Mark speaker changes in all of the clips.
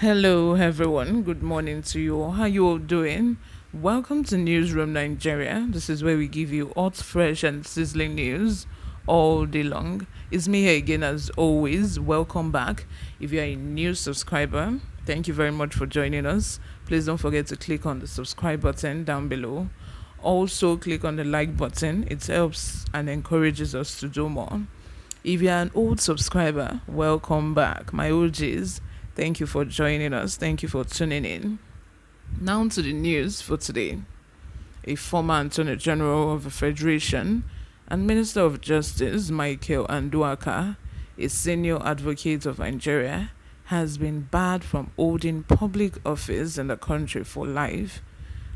Speaker 1: Hello, everyone. Good morning to you all. How you all doing? Welcome to Newsroom Nigeria. This is where we give you hot, fresh, and sizzling news all day long. It's me here again, as always. Welcome back. If you're a new subscriber, thank you very much for joining us. Please don't forget to click on the subscribe button down below. Also, click on the like button. It helps and encourages us to do more. If you're an old subscriber, welcome back. My OGs, thank you for joining us. Thank you for tuning in. Now to the news for today. A former Attorney General of the Federation and Minister of Justice, Michael Anduaka, a senior advocate of Nigeria, has been barred from holding public office in the country for life.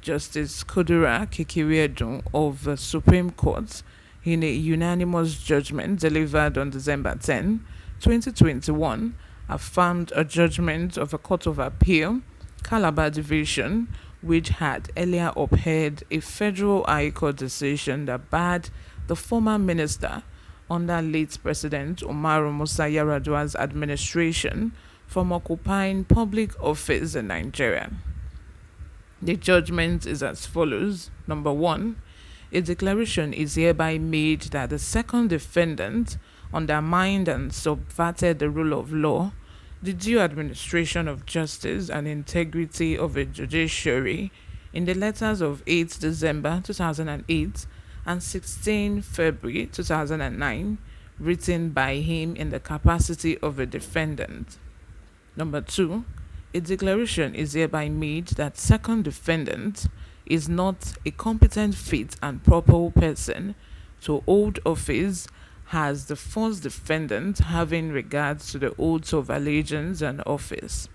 Speaker 1: Justice Kudura Kekiriedun of the Supreme Court, in a unanimous judgment delivered on December 10, 2021, affirmed a judgment of a Court of Appeal, Calabar Division, which had earlier upheld a federal high court decision that barred the former minister under late President Umaru Musa Yar'Adua's administration from occupying public office in Nigeria. The judgment is as follows. Number one, a declaration is hereby made that the second defendant undermined and subverted the rule of law, the due administration of justice, and integrity of a judiciary in the letters of 8 December 2008 and 16 February 2009, written by him in the capacity of a defendant. Number two, a declaration is hereby made that second defendant is not a competent, fit, and proper person to hold office as the first defendant, having regard to the oaths of allegiance and office.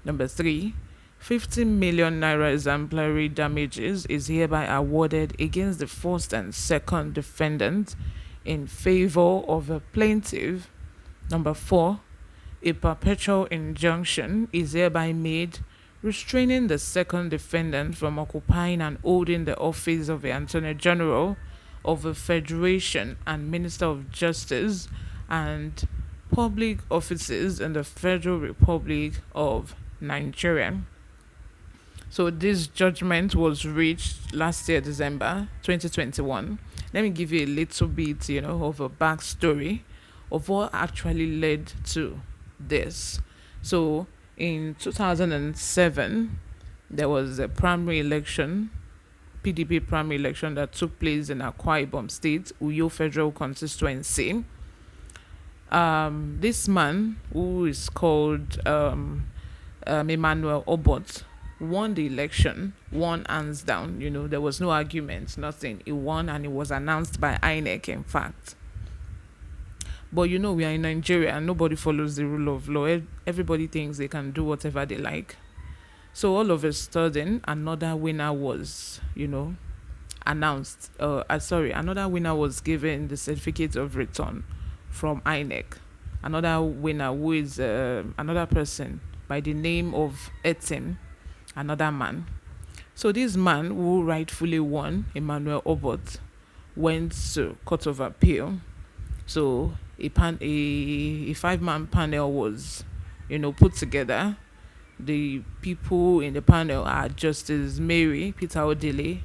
Speaker 1: Number three, 50 million naira exemplary damages is hereby awarded against the first and second defendant in favor of a plaintiff. Number four, a perpetual injunction is hereby made restraining the second defendant from occupying and holding the office of the Attorney General of the Federation and Minister of Justice and public offices in the Federal Republic of Nigeria. So this judgment was reached last year, December 2021. Let me give you a little bit, of a backstory of what actually led to this. So in 2007, there was a primary election, PDP primary election that took place in Akwa Ibom State, Uyo Federal Constituency. This man, who is called Emmanuel Obot, won the election, won hands down. There was no argument, nothing. He won, and it was announced by INEC, in fact. But we are in Nigeria and nobody follows the rule of law. Everybody thinks they can do whatever they like. So all of a sudden, another winner was, announced. Another winner was given the certificate of return from INEC. Another winner, who is another person by the name of Etim, another man. So this man, who rightfully won, Emmanuel Obot, went to Court of Appeal. So a 5-man panel was, put together. The people in the panel are Justice Mary Peter Odile,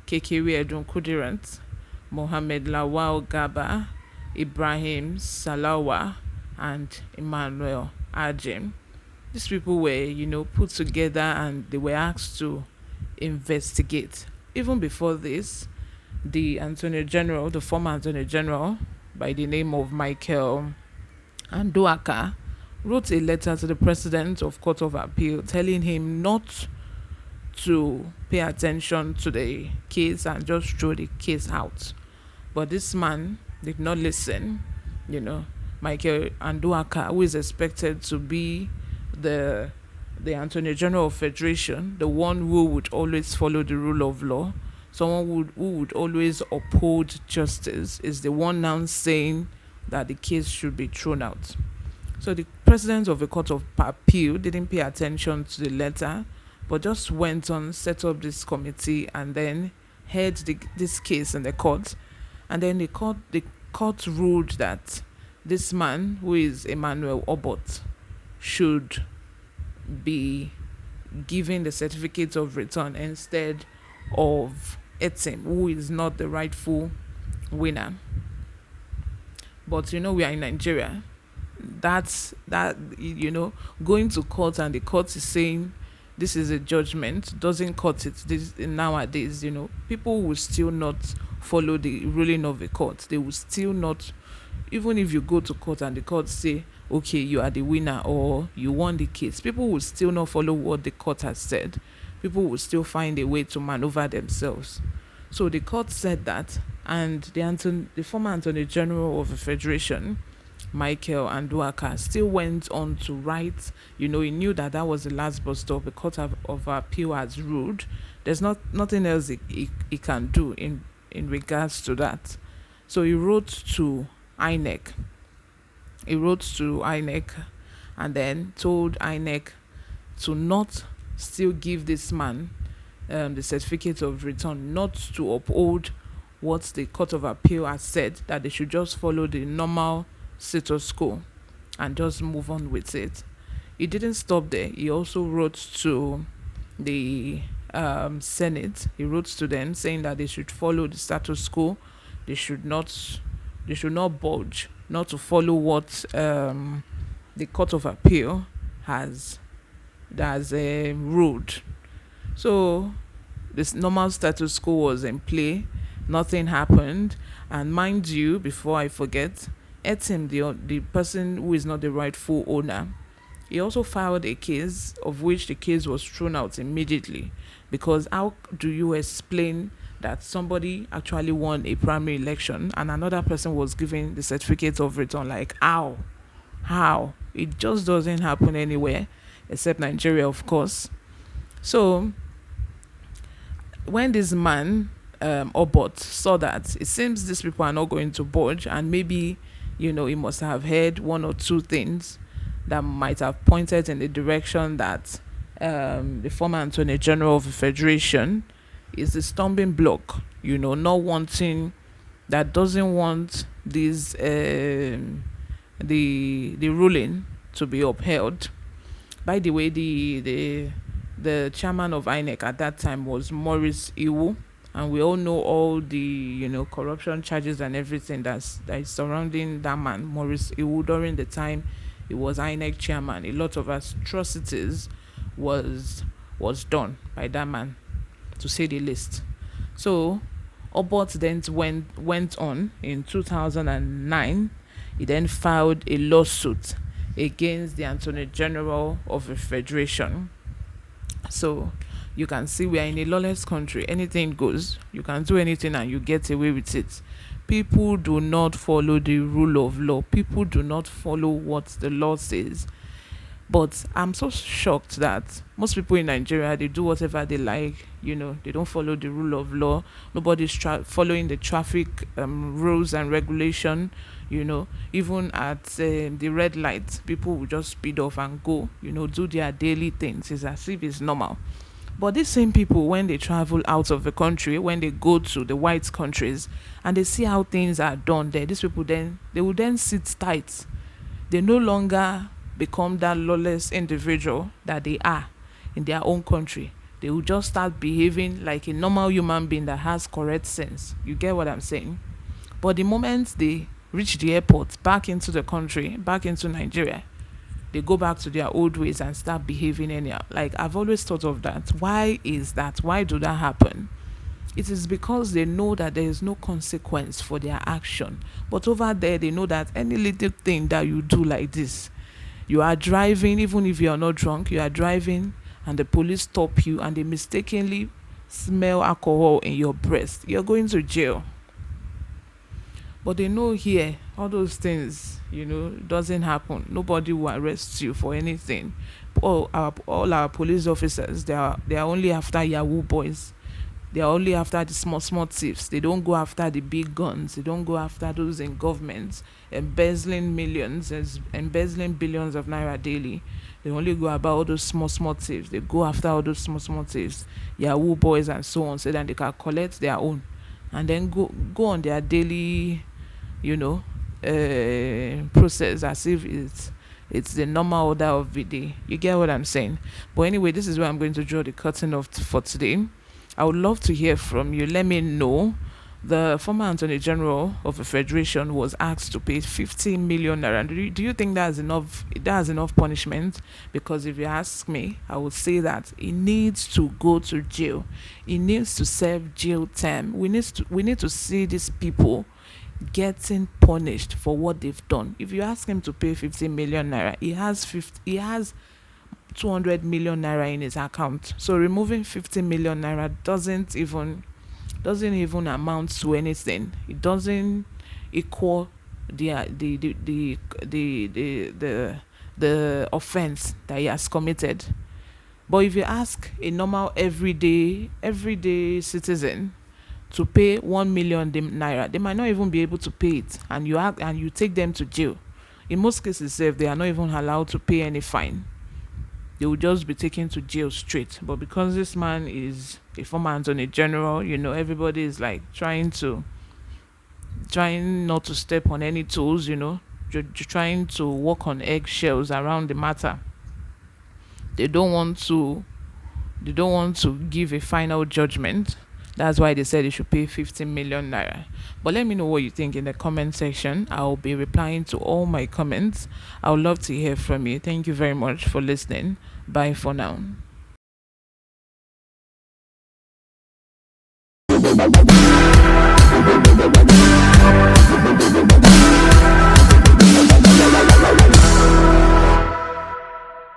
Speaker 1: Kekiriedun Kudirat, Mohammed Lawal Gaba, Ibrahim Salawa, and Emmanuel Ajim. These people were, put together, and they were asked to investigate. Even before this, the former Attorney General, by the name of Michael Anduaka, wrote a letter to the president of Court of Appeal telling him not to pay attention to the case and just throw the case out. But this man did not listen. Michael Anduaka, who is expected to be the Attorney General of Federation, the one who would always follow the rule of law, someone who would always uphold justice, is the one now saying that the case should be thrown out. So the president of the Court of Appeal didn't pay attention to the letter, but just went on, set up this committee, and then heard this case in the court. And then the court ruled that this man, who is Emmanuel Obot, should be given the certificate of return instead of Etim, who is not the rightful winner. But we are in Nigeria. That going to court and the court is saying this is a judgment doesn't cut it. This nowadays, people will still not follow the ruling of the court. They will still not, even if you go to court and the court say, okay, you are the winner or you won the case, people will still not follow what the court has said. People will still find a way to maneuver themselves. So the court said that, and the former Attorney General of the Federation, Michael Anduaka, still went on to write. He knew that that was the last bus stop. The Court of Appeal has ruled. There's nothing else he can do in regards to that. So he wrote to INEC. And then told INEC to not still give this man the certificate of return, not to uphold what the Court of Appeal has said, that they should just follow the normal status quo and just move on with it. He didn't stop there. He also wrote to the Senate. He wrote to them saying that they should follow the status quo. They should not budge, not to follow what the Court of Appeal has ruled. So this normal status quo was in play. Nothing happened. And mind you, before I forget, Etim, the person who is not the rightful owner, he also filed a case, of which the case was thrown out immediately. Because how do you explain that somebody actually won a primary election and another person was given the certificate of return? Like, how? It just doesn't happen anywhere except Nigeria, of course. So when this man Obot saw that it seems these people are not going to budge, and maybe he must have heard one or two things that might have pointed in the direction that the former Attorney General of the Federation is a stumbling block, not wanting, that doesn't want this the ruling to be upheld. By the way, the chairman of INEC at that time was Maurice Iwu, and we all know all the corruption charges and everything that is surrounding that man, Maurice Iwu. During the time he was INEC chairman, a lot of atrocities was done by that man, to say the least. So Obot then went on in 2009. He then filed a lawsuit against the Attorney General of the Federation. So you can see we are in a lawless country. Anything goes. You can do anything and you get away with it. People do not follow the rule of law. People do not follow what the law says. But I'm so shocked that most people in Nigeria, they do whatever they like. They don't follow the rule of law. Nobody's following the traffic rules and regulation. Even at the red light, people will just speed off and go, do their daily things. It's as if it's normal. But these same people, when they travel out of the country, when they go to the white countries and they see how things are done there, these people they will then sit tight. They no longer become that lawless individual that they are in their own country. They will just start behaving like a normal human being that has correct sense. You get what I'm saying? But the moment they reach the airport, back into the country, back into Nigeria, they go back to their old ways and start behaving anyhow. Like, I've always thought of that. Why is that? Why do that happen? It is because they know that there is no consequence for their action. But over there, they know that any little thing that you do like this, you are driving, even if you are not drunk, you are driving and the police stop you and they mistakenly smell alcohol in your breath, you're going to jail. But they know here, all those things, doesn't happen. Nobody will arrest you for anything. All our police officers, they are only after Yahoo boys. They are only after the small thieves. They don't go after the big guns. They don't go after those in government embezzling millions, embezzling billions of naira daily. They only go about all those small thieves. They go after all those small thieves, Yahoo boys and so on, so that they can collect their own and then go on their daily, process as if It's the normal order of the day. You get what I'm saying? But anyway, this is where I'm going to draw the curtain off for today. I would love to hear from you. Let me know. The former Attorney General of the Federation was asked to pay 50 million naira. Do you think that's enough? That's enough punishment? Because if you ask me, I would say that he needs to go to jail. He needs to serve jail term. We need to see these people getting punished for what they've done. If you ask him to pay 50 million naira, he has 200 million naira in his account. So removing 50 million naira doesn't even amount to anything. It doesn't equal the offense that he has committed. But if you ask a normal everyday citizen to pay 1 million naira, they might not even be able to pay it, and you take them to jail. In most cases, if they are not even allowed to pay any fine, they will just be taken to jail straight. But because this man is a former attorney general, everybody is like trying not to step on any toes, trying to walk on eggshells around the matter. They don't want to give a final judgment. That's why they said they should pay 15 million naira. But let me know what you think in the comment section. I'll be replying to all my comments. I would love to hear from you. Thank you very much for listening. Bye for now.